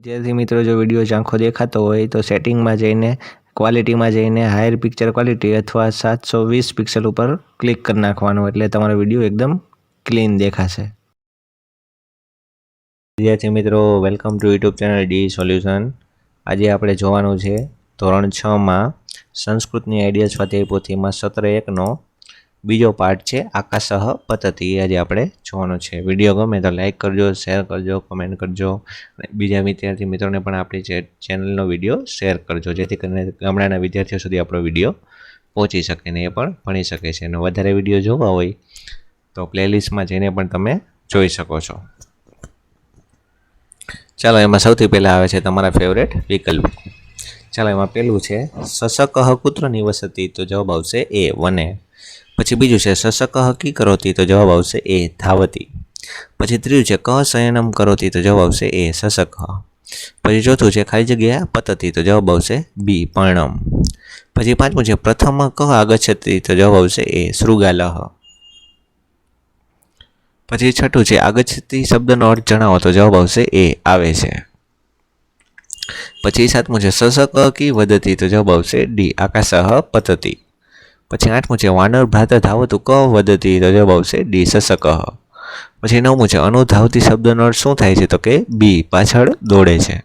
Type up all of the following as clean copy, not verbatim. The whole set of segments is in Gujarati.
विद्यार्थी मित्रों जो विडियो झांखो देखातो होय तो सेटिंग में जईने क्वॉलिटी में जईने हायर पिक्चर क्वॉलिटी अथवा 720 पिक्सल पर क्लिक कर नाखवानुं एटले तमारो विडियो एकदम क्लीन देखाशे। विद्यार्थी मित्रों welcome to YouTube channel D solution. आज आपणे जोवानुं छे धोरण 6 में संस्कृतनी आइडिया स्वाध्याय पोथी में सत्र 1 नो बीजो पार्ट है आकाशः पतति। आज आपणे जोवानुं छे। विडियो गमे तो लाइक करजो, शेर करजो, कमेंट करजो। बीजा विद्यार्थी मित्रों पण आपणी चेनलनो विडियो शेर करजो जेथी करीने गामडाना विद्यार्थीओ सुधी आपणो विडियो पहोंची शके ने ए पण भणी शके छे। अने वधारे विडियो जोवा होय तो प्लेलिस्ट में जईने पण तमे जोई शको छो। चलो एमां सौथी पहेला आवे छे तमारा फेवरेट विकल्प। चलो एमां पहेलुं छे ससकः कुत्र निवसति तो जवाब आवशे ए वने। पछी बीजुं छे ससकः की करोति तो जवाब आवशे ए धावति। पछी त्रीजुं छे कः शयनम करोति तो जवाब आवशे ए ससकः। पछी चौथुं छे खाली जग्या पतति तो जवाब आवशे बी पर्णम। पछी पांचमुं छे प्रथम कः आगच्छति तो जवाब आवशे ए शृगालः। पछी छठुं छे आगच्छति शब्दनो अर्थ जणावो तो जवाब आवशे ए आवे छे। पछी सातमुं छे ससकः की वदति तो जवाब आवशे डी आकाशः पतति। पछी आठमुं छे वानर भ्राता धावतु क वदति तो जवाब आवशे डी ससकः। पछी नवमुं छे अनुधावती शब्दनो अर्थ शुं थाय छे तो के बी पाछळ दौड़े छे।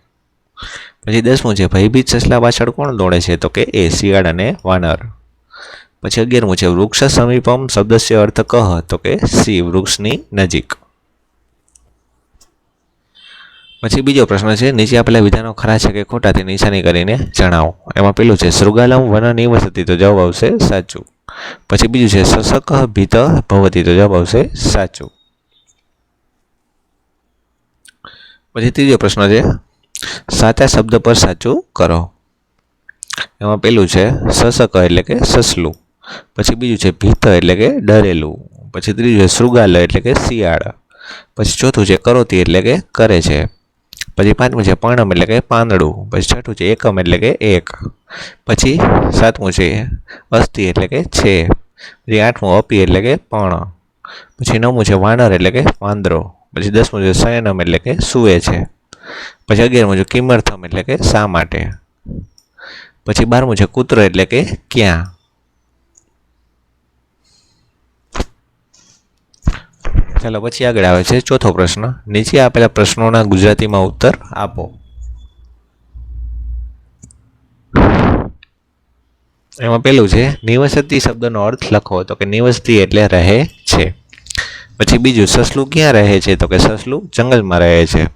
पछी 10मुं छे भयभीत ससला पाछळ कोण दौड़े छे तो के ए शियाळ अने वानर। पछी 11मुं छे वृक्ष समीपम शब्दस्य अर्थ कह तो के सी वृक्षनी नजीक। पछी बीजो प्रश्न छे नीचे आपेला विधानो खरा छे के खोटा ते निशानी करीने जणावो। एमां पेલું छे शृगालम वन निवसति तो जवाब आवशे साचुं। पछी बीजुं छे ससकः भीत भवति तो जवाब आवशे साचुं। पछी त्रीजो प्रश्न छे साचा शब्द पर साचुं करो। एमां पेલું छे ससकः एटले के ससलुं। पछी बीजुं छे भीत एटले के डरेલું। पछी त्रीजुं छे शृगाल एटले के शियाळ। पछी चौथुं छे करोति एटले के करे छे। पछी पांचमुं छे पर्णम एटले के પાંદડું। पछी छठुं छे एकम एटले के एक। पछी सातमुं छे अस्ति एटले के छे। पछी आठमुं अपि एटले के पण। पछी नवमुं छे वानर एटले के वांदरो। पछी 10मुं छे शयनम एटले के सूए छे। पछी 11मुं छे किमर्थम एटले के शा माटे। पछी 12मुं छे कुत्र एटले के क्यां। चलो पछी आगळ आवे छे चौथो प्रश्न नीचे आपेला प्रश्नोना गुजराती में उत्तर आपो। एमां पेલું छे निवसति शब्दनो अर्थ लखो तो के निवसति एटले रहे छे। पछी बीजुं ससलुं क्यां रहे छे तो के ससलुं जंगल में रहे छे।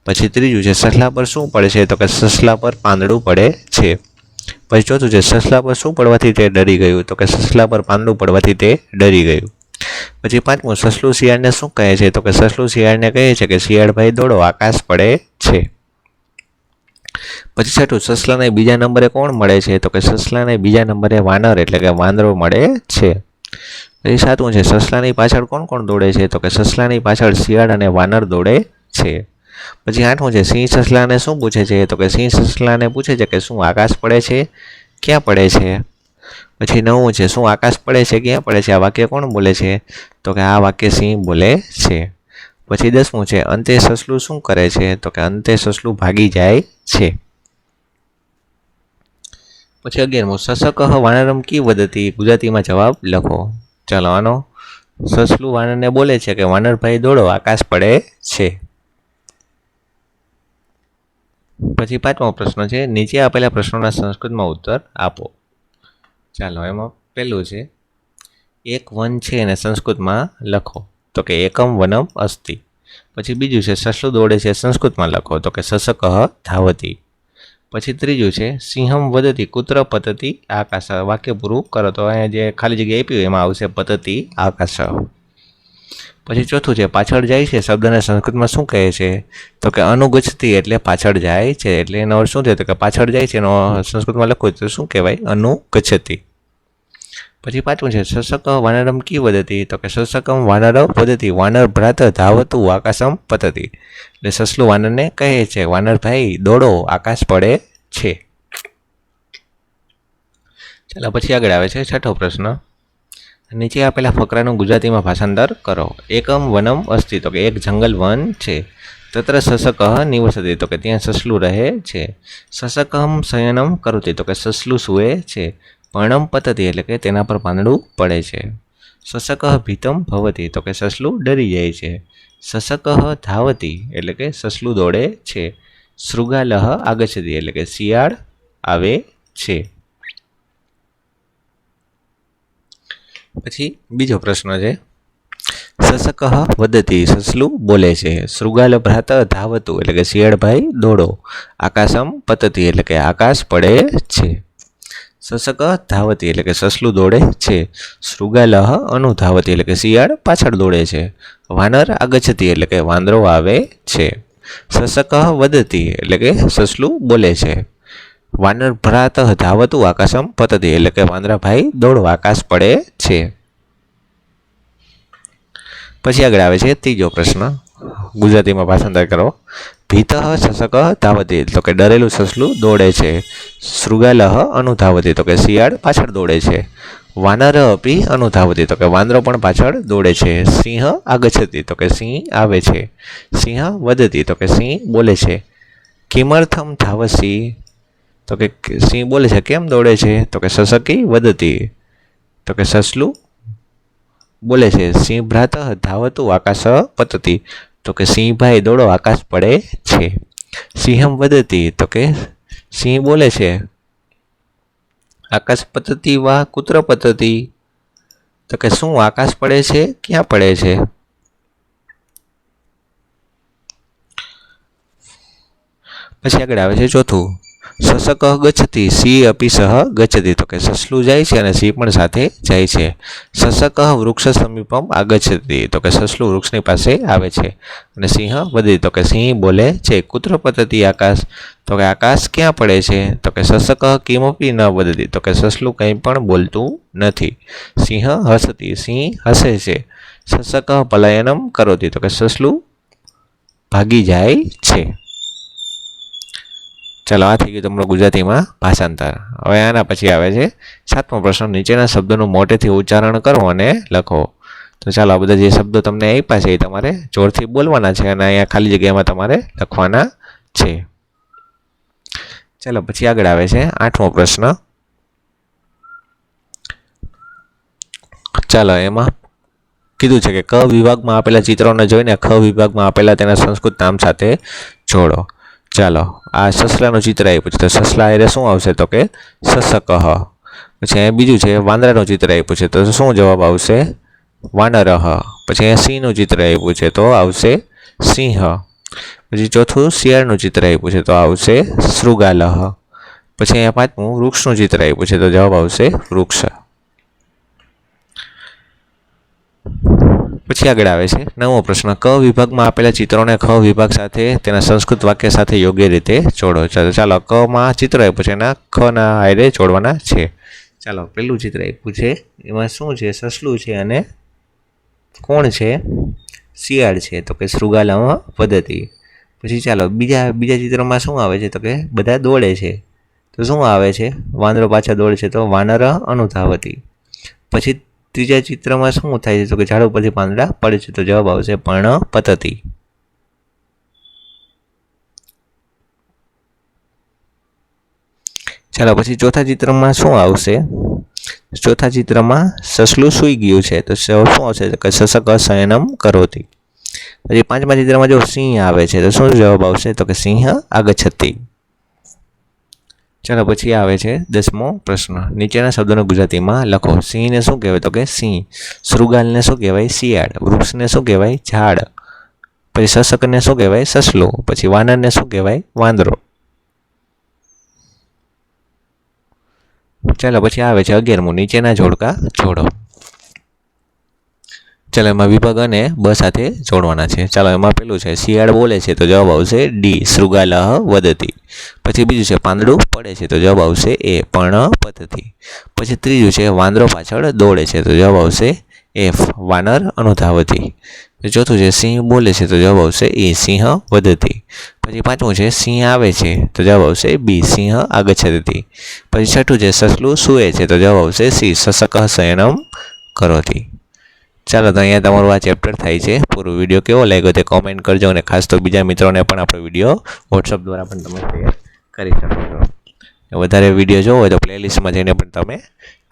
पछी त्रीजुं छे ससला पर शुं पड़े छे तो के ससला पर પાંદડું पड़े छे। पछी चौथुं छे ससला पर शुं पड़वाथी ते डरी गयुं तो के ससला पर પાંદડું पड़वाथी ते डरी गयुं। पछी पांचमुं ससलुं शियाळने शुं कहे छे तो के ससलुं शियाळने कहे छे के शियाळ भाई दौड़ो आकाश पड़े छे। पछी छठुं ससलाने बीजा नंबरे कोण मळे छे तो के ससलाने बीजा नंबरे वानर एटले के वांदरो मळे छे। पछी सातमुं छे ससलानी पाछळ कोण कोण दौड़े छे तो के ससलानी पाछळ शियाळ अने वानर दौड़े छे। पछी आठमुं छे सिंह ससलाने शुं पूछे छे तो के सिंह ससलाने पूछे छे के शुं आकाश पड़े छे क्यां पड़े छे। पछी नवमुं छे शुं आकाश पड़े छे क्यां पड़े छे आ वाक्य कोण बोले छे तो के आ वाक्य सिंह बोले छे। पछी 10मुं छे अंते ससलुं शुं करे छे तो के अंते ससलुं भागी जाय छे। पछी 11मुं ससकः वानरम की वदति गुजराती में जवाब लखो। चलो आनो ससलुं वानरने बोले छे के वानर भाई दौड़ो आकाश पड़े छे। पछी 5मो प्रश्न छे नीचे आपेला प्रश्नोना संस्कृत में उत्तर आपो। चलो एमां पेલું छे एक वन छे अने संस्कृत में लखो तो के एकम वनम अस्ति। पछी बीजुं छे ससलुं दौड़े छे संस्कृत में लखो तो के ससकः धावति। पछी त्रीजुं छे सिंहम वदति कुत्र पतति आकाश। वाक्य पूरुं करो तो अहींया जे खाली जग्या आपी एमां आवशे पतति आकाश। पछी चौथुं छे पाछळ जाय छे शब्दने संस्कृत में शुं कहे छे तो के अनुगच्छति एटले पाछळ जाय छे। एटले एनो अर्थ शुं थयो तो के पाछळ जाय छे एनो संस्कृत में लखो तो शुं कहेवाय अनुगच्छति। पछी पांचमुं छे ससकः वानरम की वदति तो के ससकम वानर वदति वानर भ्रात धावतु आकाशम पतति। એટલે સસલું વાનરને કહે છે વાનર ભાઈ દોડો આકાશ પડે છે। ચાલો પછી આગળ આવે છે છઠ્ઠો પ્રશ્ન नीचे आपेला फकराનું गुजराती में भाषांतर करो। एकम वनम अस्ति तो के एक जंगल वन छे તત્ર સસકઃ નિવસતિ તો કે ત્યાં સસલું રહે છે. સસકહમ શયનમ કરોતિ તો કે સસલું સૂએ છે. પર્ણમ પતતિ એટલે કે તેના પર પાંદડું પડે છે. સસકઃ ભીતમ ભવતિ તો કે સસલું ડરી જાય છે. સસકઃ ધાવતી એટલે કે સસલું દોડે છે. શૃગાલઃ આગચ્છતિ એટલે કે શિયાળ આવે છે. પછી બીજો પ્રશ્ન છે. સસકઃ વદતિ સસલું બોલે છે. શૃગાલ ભ્રાત ધાવતું એટલે કે શિયાળભાઈ દોડો. આકાશમ પતતિ એટલે કે આકાશ પડે છે. સસક ધાવતી એટલે કે સસલું દોડે છે. શૃગાલઃ અનુધાવતી એટલે કે શિયાળ પાછળ દોડે છે. વાનર આગચ્છતિ એટલે કે વાંદરો આવે છે. સસક વદતી એટલે કે સસલું બોલે છે. વાનર ભ્રાત ધાવતું આકાશમ પતતિ એટલે કે વાંદરાભાઈ દોડો આકાશ પડે છે. પછી આગળ આવે છે ત્રીજો પ્રશ્ન, ગુજરાતીમાં ભાષાંતર કરો. ભીતઃ સસક ધાવતી તો કે ડરેલું સસલું દોડે છે. શૃગાલઃ અનુધાવતી તો કે શિયાળ પાછળ દોડે છે. વાનર અપી અનુધાવતી તો કે વાંદરો પણ પાછળ દોડે છે. સિંહ આગચ્છતિ તો કે સિંહ આવે છે. સિંહ વદતી તો કે સિંહ બોલે છે. કિમર્થમ ધાવસી તો કે સિંહ બોલે છે કેમ દોડે છે તો કે સસકી વદતી તો કે સસલું બોલે છે. સિંહ ભ્રાત ધાવતું આકાશ પતતિ તો કે સિંહભાઈ દોડો આકાશ પડે છે. સિંહમ વદતી તો કે સિંહ બોલે છે આકાશ પતતિ વા કુત્ર પતતિ તો કે શું આકાશ પડે છે ક્યાં પડે છે. પછી આગળ આવે છે ચોથું. સસક ગચ્છતિ સિંહ અપી સહ ગચ્છતિ તો કે સસલું જાય છે અને સિંહ પણ સાથે જાય છે. સસક વૃક્ષ સમીપમ આગચ્છતિ તો કે સસલું વૃક્ષની પાસે આવે છે. અને સિંહ વદતિ તો કે સિંહ બોલે છે. કુત્ર પતતિ આકાશ તો કે આકાશ ક્યાં પડે છે તો કે સસક કિમપી ન વદતિ તો કે સસલું કંઈ પણ બોલતું નથી. સિંહ હસતી સિંહ હસે છે. સસક પલાયનમ કરોતિ તો કે સસલું ભાગી જાય છે. ચાલો આ થઈ ગયું તમારું ગુજરાતીમાં ભાષાંતર. હવે આના પછી આવે છે સાતમો પ્રશ્ન. નીચેના શબ્દોનું મોટેથી ઉચ્ચારણ કરો અને લખો. તો ચાલો આ બધા જે શબ્દો તમને આપ્યા છે એ તમારે જોરથી બોલવાના છે અને અહીંયા ખાલી જગ્યામાં તમારે લખવાના છે. ચાલો પછી આગળ આવે છે આઠમો પ્રશ્ન. ચાલો એમાં કીધું છે કે ક વિભાગમાં આપેલા ચિત્રોને જોઈને ખ વિભાગમાં આપેલા તેના સંસ્કૃત નામ સાથે જોડો. ચાલો આ સસલાનું ચિત્ર આપ્યું છે તો સસલા એટલે શું આવશે તો કે સસકઃ. પછી અહીંયા બીજું છે વાંદરાનું ચિત્ર આપ્યું છે તો શું જવાબ આવશે વાનરઃ. પછી અહીંયા સિંહનું ચિત્ર આપ્યું છે તો આવશે સિંહ. પછી ચોથું શિયાળનું ચિત્ર આપ્યું છે તો આવશે શૃગાલઃ. પછી અહીંયા પાંચમું વૃક્ષનું ચિત્ર આપ્યું છે તો જવાબ આવશે વૃક્ષ. પછી આગળ આવે છે નવમો પ્રશ્ન. ક વિભાગમાં આપેલા ચિત્રોને ખ વિભાગ સાથે તેના સંસ્કૃત વાક્ય સાથે યોગ્ય રીતે જોડો. ચાલો કમાં ચિત્ર આપ્યું છે એના ખના હારે જોડવાના છે. ચાલો પેલું ચિત્ર આપ્યું છે એમાં શું છે સસલું છે અને કોણ છે શિયાળ છે તો કે શૃગાલમ વદતિ. પછી ચાલો બીજા ચિત્રમાં શું આવે છે તો કે બધા દોડે છે તો શું આવે છે વાંદરો પાછળ દોડે છે તો વાનર અનુધાવતી. પછી ત્રીજા ચિત્રમાં શું થાય છે તો કે ઝાડ ઉપરથી પાંદડા પડે છે તો જવાબ આવશે પર્ણ પતતિ. ચાલો પછી ચોથા ચિત્રમાં શું આવશે. ચોથા ચિત્રમાં સસલું સૂઈ ગયું છે તો શું આવશે કે સસક શયનમ કરોતિ. પછી પાંચમા ચિત્રમાં જો સિંહ આવે છે તો શું જવાબ આવશે તો કે સિંહ આગચ્છતિ. ચાલો પછી આવે છે દસમો પ્રશ્ન. નીચેના શબ્દોને ગુજરાતીમાં લખો. સિંહને શું કહેવાય તો કે સિંહ. શૃગાલને શું કહેવાય શિયાળ. વૃક્ષને શું કહેવાય ઝાડ. પછી સસકને શું કહેવાય સસલું. પછી વાનરને શું કહેવાય વાંદરો. ચાલો પછી આવે છે 11મું. નીચેના જોડકા જોડો. ચાલો એમાં વિભાગ અને બ સાથે જોડવાના છે. ચાલો એમાં પેલું છે શિયાળ બોલે છે તો જવાબ આવશે ડી શૃગાલઃ વદતિ. પછી બીજું છે પાંદડું પડે છે તો જવાબ આવશે એ પર્ણ પતતિ. પછી ત્રીજું છે વાંદરો પાછળ દોડે છે તો જવાબ આવશે એફ વાનર અનુધાવતી. ચોથું છે સિંહ બોલે છે તો જવાબ આવશે એ સિંહ વદતિ. પછી પાંચમું છે સિંહ આવે છે તો જવાબ આવશે બી સિંહ આગચ્છતિ. પછી છઠ્ઠું છે સસલું સૂએ છે તો જવાબ આવશે સી સસક શયનમ કરોતિ. ચાલો તો અહીંયા તમારું આ ચેપ્ટર થાય છે. પૂરો વિડીયો કેવો લાગ્યો તે કોમેન્ટ કરજો અને ખાસ તો બીજા મિત્રોને પણ આપણો વિડીયો વોટ્સઅપ દ્વારા પણ તમે શેર કરી શકો છો. વધારે વિડીયો જોવો હોય તો પ્લેલિસ્ટમાં જઈને પણ તમે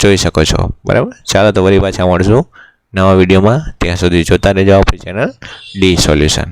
જોઈ શકો છો. બરાબર, ચાલો તો વળી પાછા મળશું નવા વિડીયોમાં. ત્યાં સુધી જોતા રહેજો આપણી ચેનલ ડી સોલ્યુશન.